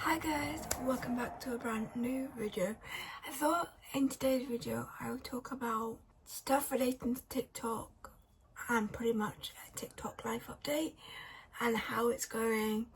Hi guys, welcome back to a brand new video. I thought in today's video I would talk about stuff relating to TikTok and pretty much a TikTok life update and how it's going,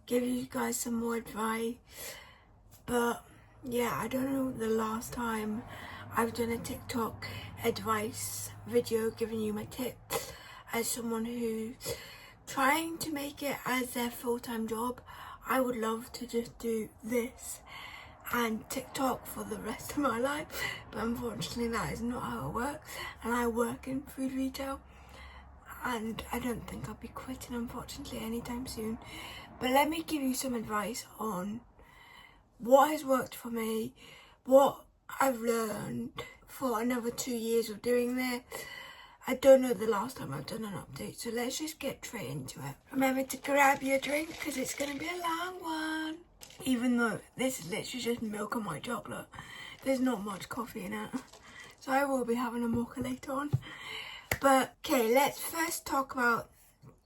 give you guys some more advice. But yeah, I don't know the last time I've done a TikTok advice video giving you my tips as someone who's trying to make it as their full-time job. I would love to just do this and TikTok for the rest of my life, but unfortunately that is not how it works, and I work in food retail and I don't think I'll be quitting unfortunately anytime soon. But let me give you some advice on what has worked for me, what I've learned for another 2 years of doing this. I don't know the last time I've done an update, so let's just get straight into it. Remember to grab your drink because it's going to be a long one. Even though this is literally just milk and white chocolate, there's not much coffee in it. So I will be having a mocha later on. But okay, let's first talk about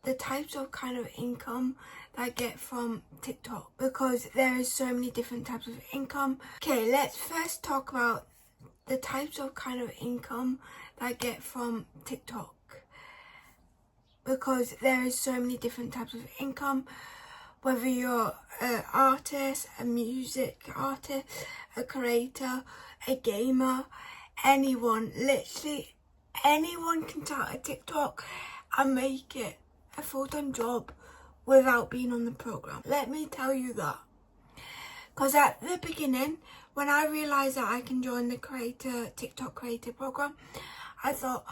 the types of kind of income that I get from TikTok, because there is so many different types of income. Okay, let's first talk about the types of kind of income that I get from TikTok, because there is so many different types of income, whether you're an artist, a music artist, a creator, a gamer, anyone, literally anyone can start a TikTok and make it a full-time job without being on the program. Let me tell you that. Because at the beginning, when I realised that I can join the TikTok creator program, I thought,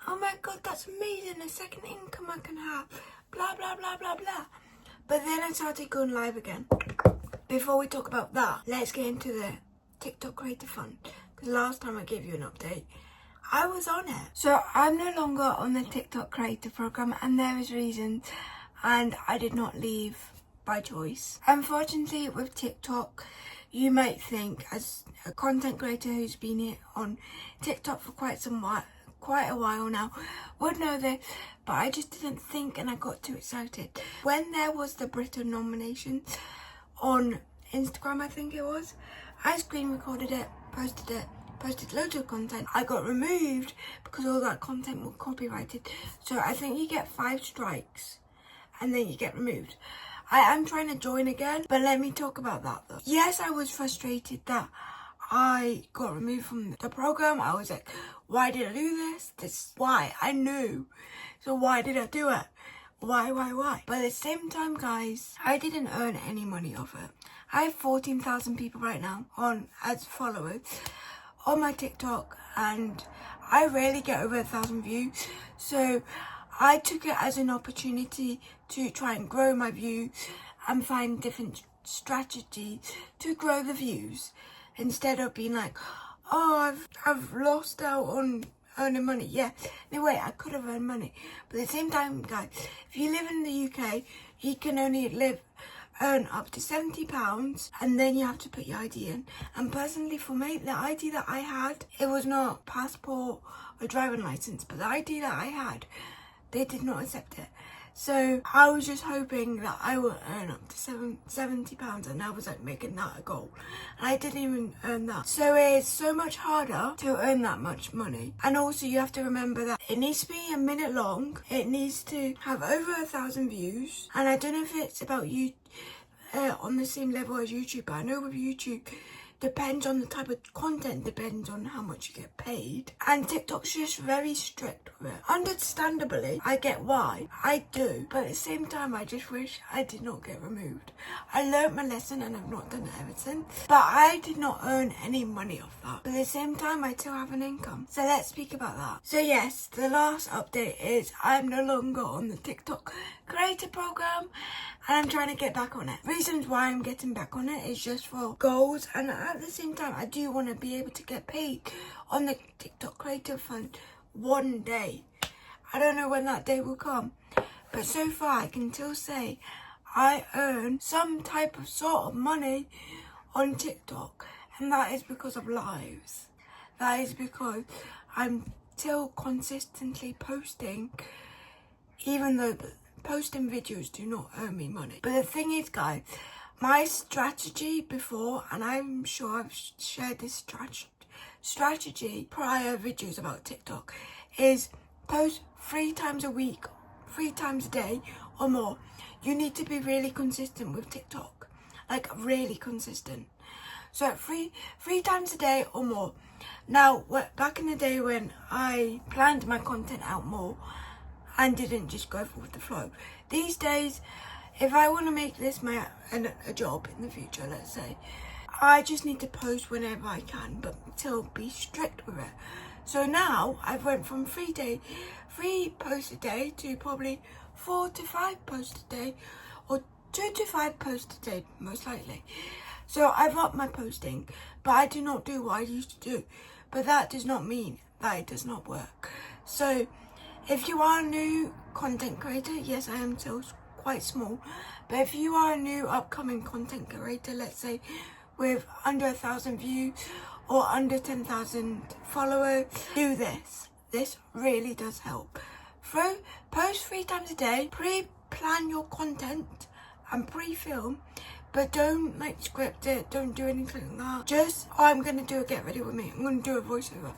oh my god, that's amazing, a second income I can have, blah, blah, blah, blah, blah. But then I started going live again. Before we talk about that, let's get into the TikTok Creator Fund. Because last time I gave you an update, I was on it. So I'm no longer on the TikTok Creator program, and there is reasons, and I did not leave by choice. Unfortunately, with TikTok, you might think, as a content creator who's been here on TikTok for quite a while now, would know this, but I just didn't think, and I got too excited. When there was the Britain nomination on Instagram, I think it was, I screen recorded it, posted loads of content. I got removed because all that content was copyrighted. So I think you get 5 strikes and then you get removed. I am trying to join again, but let me talk about that though. Yes, I was frustrated that I got removed from the program. I was like, why did I do this? Why? I knew. So why did I do it? Why? But at the same time, guys, I didn't earn any money off it. I have 14,000 people right now as followers on my TikTok, and I rarely get over 1,000 views. So I took it as an opportunity to try and grow my views and find different strategies to grow the views, instead of being like, oh, I've lost out on earning money. Yeah, no way, I could have earned money. But at the same time, guys, if you live in the UK, you can only earn up to £70, and then you have to put your ID in. And personally for me, the ID that I had, it was not passport or driving license, but the ID that I had, they did not accept it. So I was just hoping that I would earn up to £70, and I was like making that a goal, and I didn't even earn that. So it's so much harder to earn that much money. And also you have to remember that it needs to be a minute long, it needs to have over 1,000 views, and I don't know if it's about you on the same level as YouTube, but I know with YouTube, depends on the type of content, depends on how much you get paid. And TikTok's just very strict with it. Understandably, I get why. I do. But at the same time, I just wish I did not get removed. I learnt my lesson and I've not done it ever since. But I did not earn any money off that. But at the same time, I still have an income. So let's speak about that. So yes, the last update is I'm no longer on the TikTok creator program, and I'm trying to get back on it. Reasons why I'm getting back on it is just for goals, and at the same time I do want to be able to get paid on the TikTok Creator Fund one day. I don't know when that day will come, but so far I can still say I earn some type of sort of money on TikTok, and that is because of lives. That is because I'm still consistently posting, even though posting videos do not earn me money. But the thing is, guys, my strategy before, and I'm sure I've shared this strategy prior videos about TikTok, is post 3 times a week, 3 times a day or more. You need to be really consistent with TikTok, like really consistent. So three times a day or more. Now, back in the day when I planned my content out more and didn't just go with the flow, these days, if I want to make this a job in the future, let's say, I just need to post whenever I can, but still be strict with it. So now I've went from 3 posts a day to probably 4 to 5 posts a day, or 2 to 5 posts a day, most likely. So I've upped my posting, but I do not do what I used to do. But that does not mean that it does not work. So if you are a new content creator, yes, I am still quite small, but if you are a new upcoming content creator, let's say with under 1,000 views or under 10,000 followers, do this. This really does help. Post 3 times a day, pre-plan your content and pre-film, but don't like script it, don't do anything like that. Just, I'm gonna do a get ready with me. I'm gonna do a voiceover.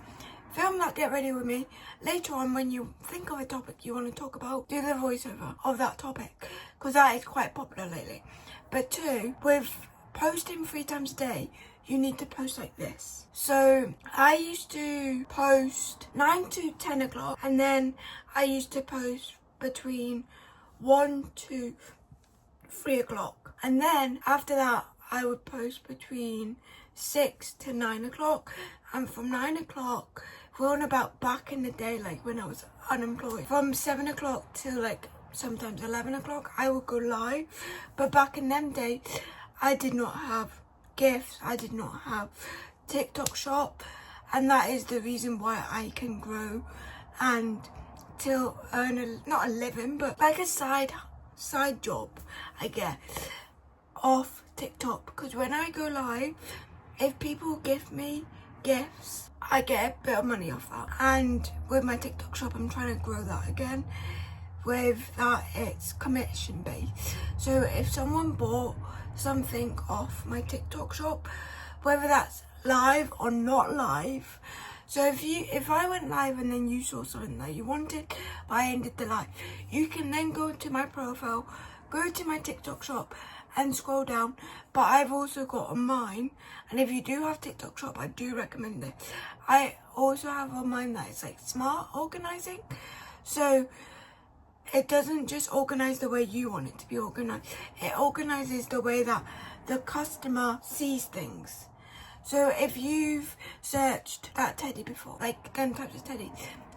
Film that get ready with me. Later on, when you think of a topic you want to talk about, do the voiceover of that topic, because that is quite popular lately. But 2, with posting 3 times a day, you need to post like this. So I used to post 9 to 10 o'clock, and then I used to post between 1 to 3 o'clock. And then after that, I would post between 6 to 9 o'clock. And from 9 o'clock, we're on about back in the day, like when I was unemployed, from 7 o'clock till like sometimes 11 o'clock, I would go live. But back in them days, I did not have gifts, I did not have TikTok shop, and that is the reason why I can grow and still earn not a living, but like a side job, I guess, off TikTok. Because when I go live, if people give me gifts, I get a bit of money off that. And with my TikTok shop, I'm trying to grow that again. With that, it's commission based. So if someone bought something off my TikTok shop, whether that's live or not live, so if I went live and then you saw something that you wanted, but I ended the live, you can then go to my profile, go to my TikTok shop and scroll down. But I've also got on mine, and if you do have TikTok shop, I do recommend it. I also have on mine that it's like smart organizing. So it doesn't just organize the way you want it to be organized. It organizes the way that the customer sees things. So if you've searched that teddy before, like 10 types of teddy,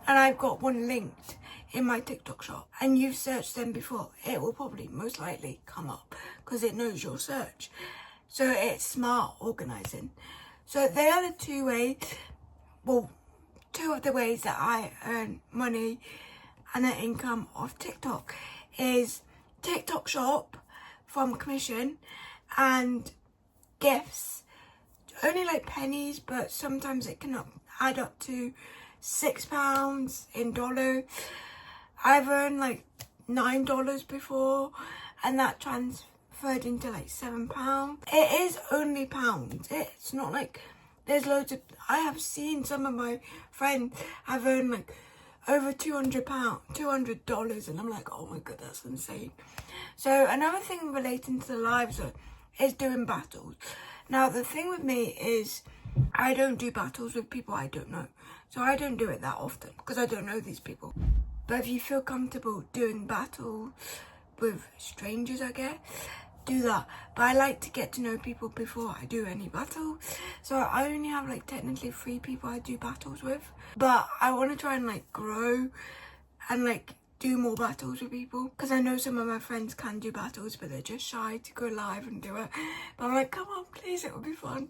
and I've got one linked in my TikTok shop, and you've searched them before, it will probably most likely come up because it knows your search. So it's smart organizing. So they are the 2 ways, well, 2 of the ways that I earn money and an income off TikTok is TikTok shop from commission and gifts. Only like pennies, but sometimes it can add up to £6 in dollars. I've earned like $9 before, and that transferred into like £7. It is only pounds. It's not like there's loads of. I have seen some of my friends have earned like over $200, and I'm like, oh my god, that's insane. So another thing relating to the lives is doing battles. Now the thing with me is I don't do battles with people I don't know, so I don't do it that often because I don't know these people. But if you feel comfortable doing battles with strangers, I guess, do that. But I like to get to know people before I do any battle, so I only have like technically 3 people I do battles with. But I want to try and like grow and like do more battles with people, because I know some of my friends can do battles but they're just shy to go live and do it. But I'm like, come on please, it will be fun.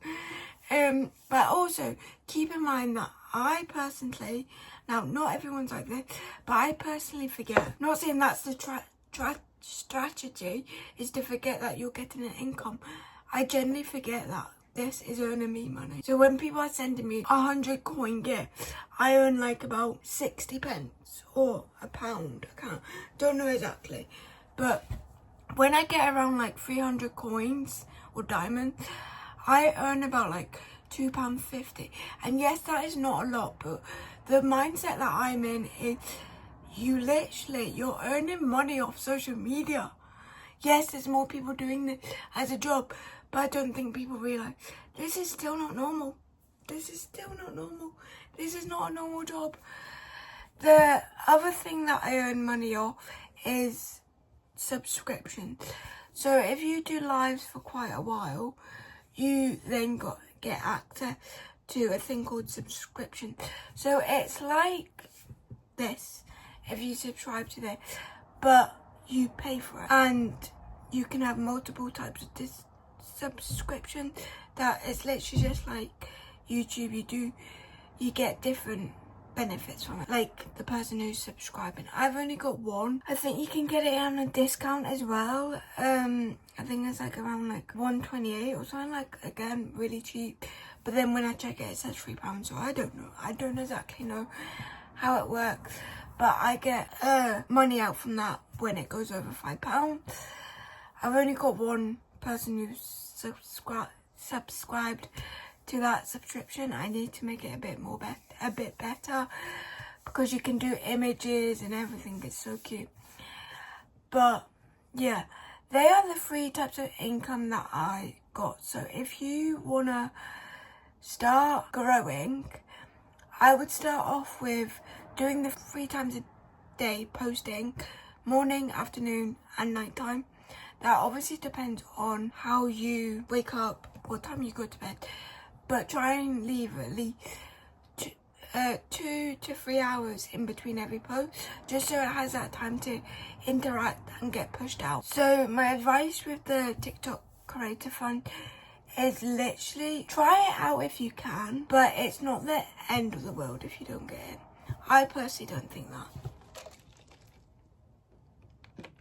But also keep in mind that I personally, now not everyone's like this, but I personally forget. Not saying that's the strategy is to forget that you're getting an income. I generally forget that this is earning me money. So when people are sending me 100 coin gifts, I earn like about 60 pence or £1. I don't know exactly, but when I get around like 300 coins or diamonds, I earn about like £2.50. And yes, that is not a lot, but the mindset that I'm in is you're earning money off social media. Yes, there's more people doing this as a job, but I don't think people realize this is still not normal. This is still not normal. This is not a normal job. The other thing that I earn money off is subscription. So if you do lives for quite a while, you then get access to a thing called subscription. So it's like this if you subscribe to this, but you pay for it, and you can have multiple types of this subscription. That is literally just like YouTube. You get different benefits from it, like the person who's subscribing. I've only got one. I think you can get it on a discount as well. I think it's like around like £1.28 or something, like, again, really cheap. But then when I check it, it says £3, so I don't know. I don't exactly know how it works, but I get money out from that when it goes over £5. I've only got one person who's subscribed to that subscription. I need to make it a bit better, because you can do images and everything. It's so cute. But yeah, they are the 3 types of income that I got. So if you wanna start growing, I would start off with doing the 3 times a day posting, morning, afternoon and nighttime. That obviously depends on how you wake up, what time you go to bed, but try and leave at least 2 to 3 hours in between every post, just so it has that time to interact and get pushed out. So my advice with the TikTok Creator Fund is literally try it out if you can, but it's not the end of the world if you don't get in. I personally don't think that.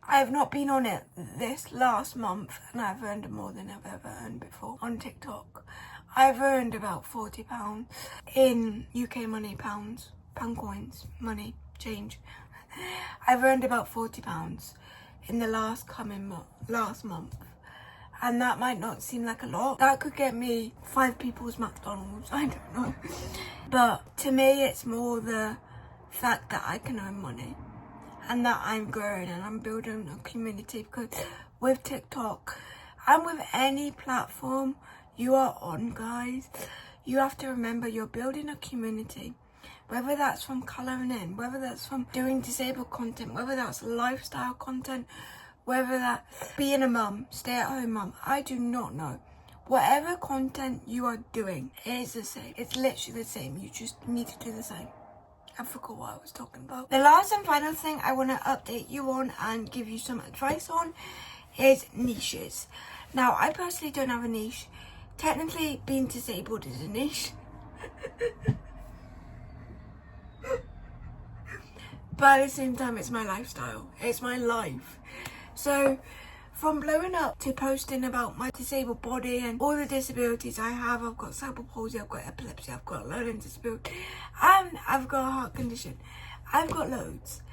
I have not been on it this last month, and I've earned more than I've ever earned before on TikTok. I've earned about £40 in UK money, pound coins, money, change. I've earned about £40 in the last month. And that might not seem like a lot. That could get me 5 people's McDonald's, I don't know. But to me, it's more the fact that I can earn money and that I'm growing and I'm building a community. Because with TikTok and with any platform you are on, guys, you have to remember you're building a community. Whether that's from colouring in, whether that's from doing disabled content, whether that's lifestyle content, whether that's being a mum, stay-at-home mum, I do not know. Whatever content you are doing, it is the same. It's literally the same. You just need to do the same. I forgot what I was talking about. The last and final thing I want to update you on and give you some advice on is niches. Now, I personally don't have a niche. Technically, being disabled is a niche. But at the same time, it's my lifestyle. It's my life. So, from blowing up to posting about my disabled body and all the disabilities I have, I've got cerebral palsy, I've got epilepsy, I've got a learning disability, and I've got a heart condition. I've got loads.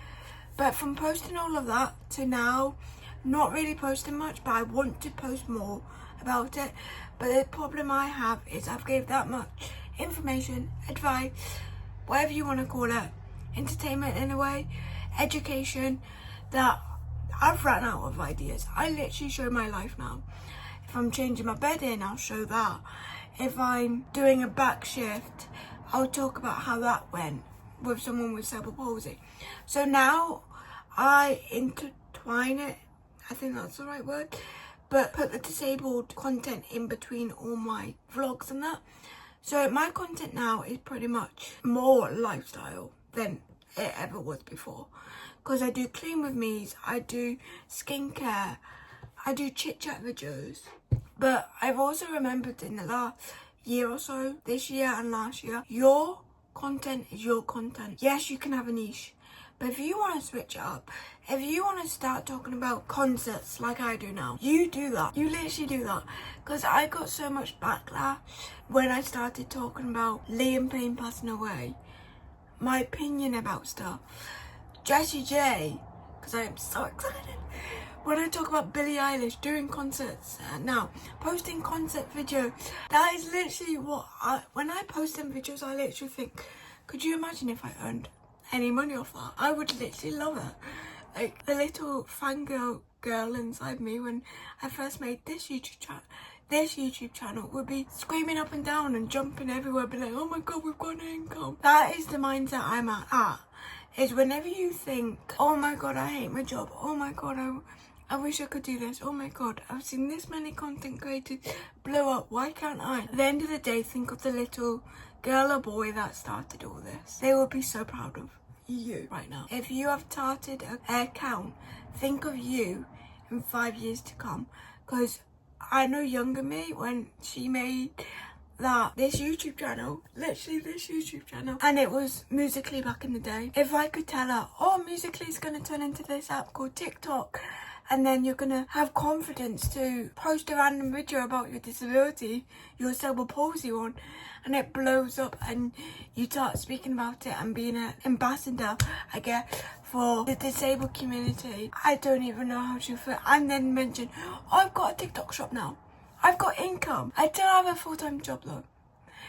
But from posting all of that to now, not really posting much, but I want to post more about it. But the problem I have is I've gave that much information, advice, whatever you want to call it, entertainment in a way, education, that I've run out of ideas. I literally show my life now. If I'm changing my bedding, I'll show that. If I'm doing a back shift, I'll talk about how that went with someone with cerebral palsy. So now I intertwine it, I think that's the right word, but put the disabled content in between all my vlogs and that. So my content now is pretty much more lifestyle than it ever was before. Because I do clean with me's, I do skincare, I do chit chat videos. But I've also remembered in the last year or so, this year and last year, your content is your content. Yes, you can have a niche, but if you want to switch it up, if you want to start talking about concerts like I do now, you do that. You literally do that. Because I got so much backlash when I started talking about Liam Payne passing away. My opinion about stuff. Jessie J, because I am so excited, when I talk about Billie Eilish doing concerts now, posting concert video, that is literally when I post them videos, I literally think, could you imagine if I earned any money off that? I would literally love it. Like the little fangirl girl inside me when I first made this YouTube channel would be screaming up and down and jumping everywhere, be like, oh my god, we've got an income. That is the mindset I'm at. Is whenever you think, oh my god, I hate my job, oh my god, I wish I could do this, oh my god, I've seen this many content creators blow up, why can't I? At the end of the day, think of the little girl or boy that started all this. They will be so proud of you right now. If you have started an account, think of you in 5 years to come, because I know younger me when she made this YouTube channel, literally this YouTube channel, and it was Musical.ly back in the day. If I could tell her, oh, Musical.ly is going to turn into this app called TikTok, and then you're going to have confidence to post a random video about your disability, your cerebral palsy one, and it blows up and you start speaking about it and being an ambassador, I guess, for the disabled community. I don't even know how to feel. And then mention, oh, I've got a TikTok shop now. I've got income. I don't have a full-time job though.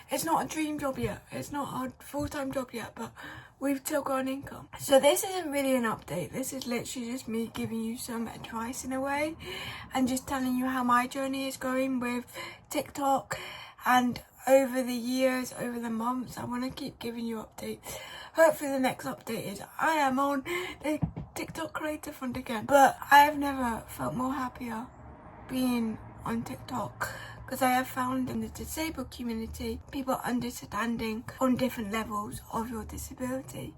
It's not a dream job yet. It's not a full-time job yet, but we've still got an income. So this isn't really an update. This is literally just me giving you some advice in a way and just telling you how my journey is going with TikTok. And over the years, over the months, I want to keep giving you updates. Hopefully the next update is I am on the TikTok Creator Fund again. But I have never felt more happier being on TikTok, because I have found in the disabled community people understanding on different levels of your disability.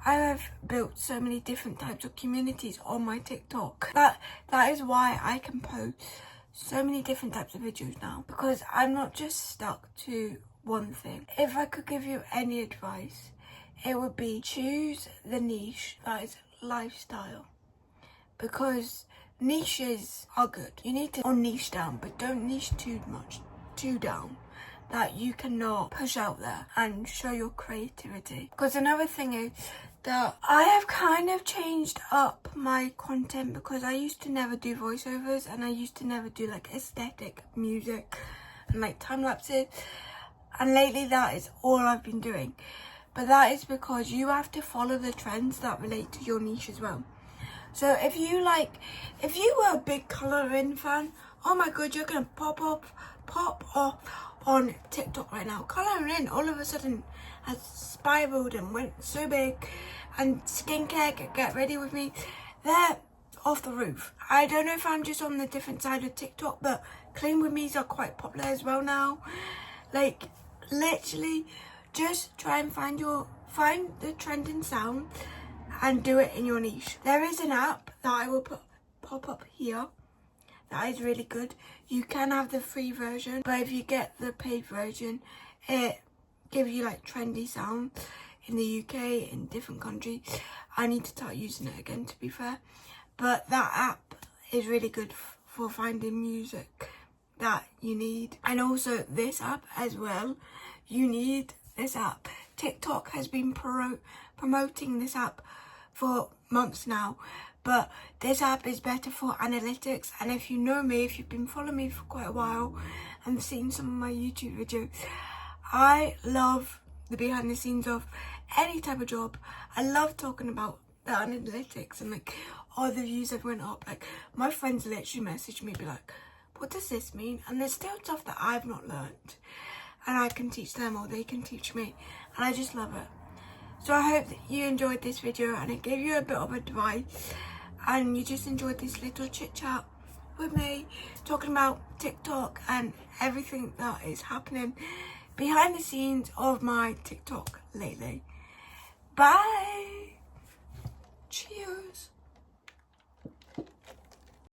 I have built so many different types of communities on my TikTok. That is why I can post so many different types of videos now, because I'm not just stuck to one thing. If I could give you any advice, it would be choose the niche that is lifestyle, because niches are good. You need to niche down, but don't niche too down that you cannot push out there and show your creativity. Because another thing is that I have kind of changed up my content, because I used to never do voiceovers and I used to never do like aesthetic music and like time lapses, and lately that is all I've been doing. But that is because you have to follow the trends that relate to your niche as well. So if you were a big colouring fan, oh my god, you're gonna pop off on TikTok right now. Colouring all of a sudden has spiraled and went so big, and skincare, get ready with me, they're off the roof. I don't know if I'm just on the different side of TikTok, but clean with me's are quite popular as well now. Like literally, just try and find the trending sound and do it in your niche. There is an app that I will pop up here that is really good. You can have the free version, but if you get the paid version, it gives you like trendy sound in the UK, in different countries. I need to start using it again, to be fair. But that app is really good for finding music that you need. And also this app as well, you need this app. TikTok has been promoting this app for months now, but this app is better for analytics. And if you know me, if you've been following me for quite a while and seen some of my YouTube videos, I love the behind the scenes of any type of job. I love talking about the analytics and like all the views that went up. Like my friends literally message me, be like, what does this mean? And there's still stuff that I've not learned, and I can teach them or they can teach me, and I just love it. So I hope that you enjoyed this video and it gave you a bit of advice, and you just enjoyed this little chit chat with me talking about TikTok and everything that is happening behind the scenes of my TikTok lately. Bye. Cheers.